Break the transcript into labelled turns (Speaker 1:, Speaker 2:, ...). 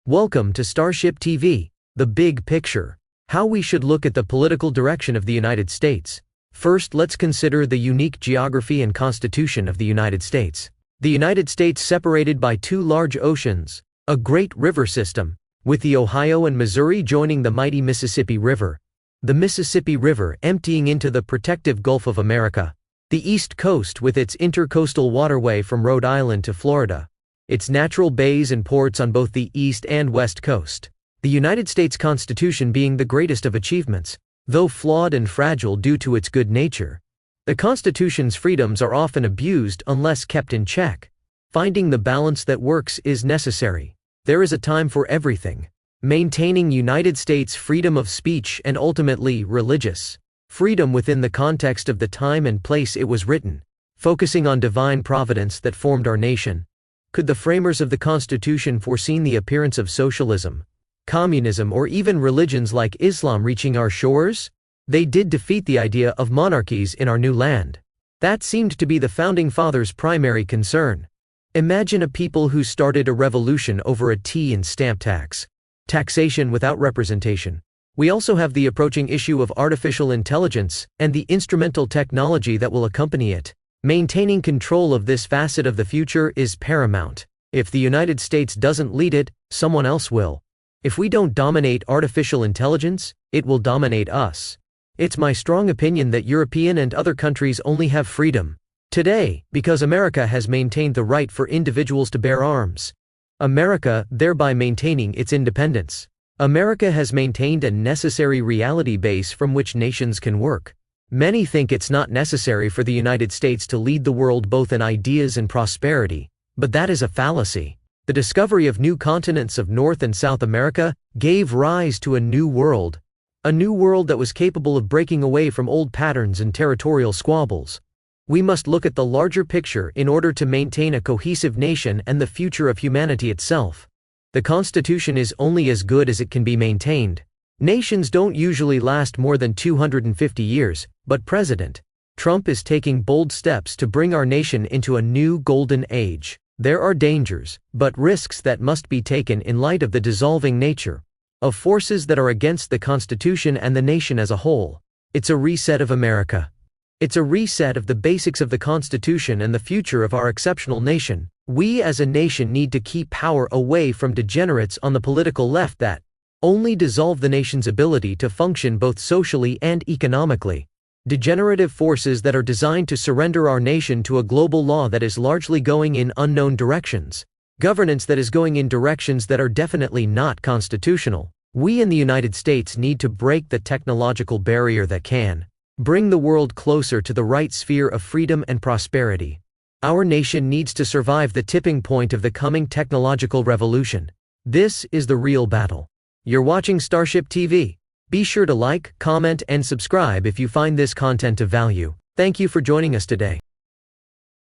Speaker 1: Welcome to Starship TV, the big picture. How we should look at the political direction of the United States. First, let's consider the unique geography and constitution of the United States. The United States separated by two large oceans, a great river system, with the Ohio and Missouri joining the mighty Mississippi River. The Mississippi River emptying into the protective Gulf of America. The East Coast with its intercoastal waterway from Rhode Island to Florida. Its natural bays and ports on both the East and West Coast. The United States Constitution being the greatest of achievements, though flawed and fragile due to its good nature. The Constitution's freedoms are often abused unless kept in check. Finding the balance that works is necessary. There is a time for everything. Maintaining United States freedom of speech and ultimately religious freedom within the context of the time and place it was written. Focusing on divine providence that formed our nation. Could the framers of the Constitution foreseen the appearance of socialism, communism, or even religions like Islam reaching our shores? They did defeat the idea of monarchies in our new land. That seemed to be the Founding Fathers' primary concern. Imagine a people who started a revolution over a tea and stamp tax. Taxation without representation. We also have the approaching issue of artificial intelligence and the instrumental technology that will accompany it. Maintaining control of this facet of the future is paramount. If the United States doesn't lead it, someone else will. If we don't dominate artificial intelligence, it will dominate us. It's my strong opinion that European and other countries only have freedom today because America has maintained the right for individuals to bear arms. America, thereby maintaining its independence. America has maintained a necessary reality base from which nations can work. Many think it's not necessary for the United States to lead the world both in ideas and prosperity, but that is a fallacy. The discovery of new continents of North and South America gave rise to a new world that was capable of breaking away from old patterns and territorial squabbles. We must look at the larger picture in order to maintain a cohesive nation and the future of humanity itself. The Constitution is only as good as it can be maintained. Nations don't usually last more than 250 years, but President Trump is taking bold steps to bring our nation into a new golden age. There are dangers, but risks that must be taken in light of the dissolving nature of forces that are against the Constitution and the nation as a whole. It's a reset of America. It's a reset of the basics of the Constitution and the future of our exceptional nation. We as a nation need to keep power away from degenerates on the political left that only dissolve the nation's ability to function both socially and economically. Degenerative forces that are designed to surrender our nation to a global law that is largely going in unknown directions. Governance that is going in directions that are definitely not constitutional. We in the United States need to break the technological barrier that can bring the world closer to the right sphere of freedom and prosperity. Our nation needs to survive the tipping point of the coming technological revolution. This is the real battle. You're watching Starship TV. Be sure to like, comment, and subscribe if you find this content of value. Thank you for joining us today.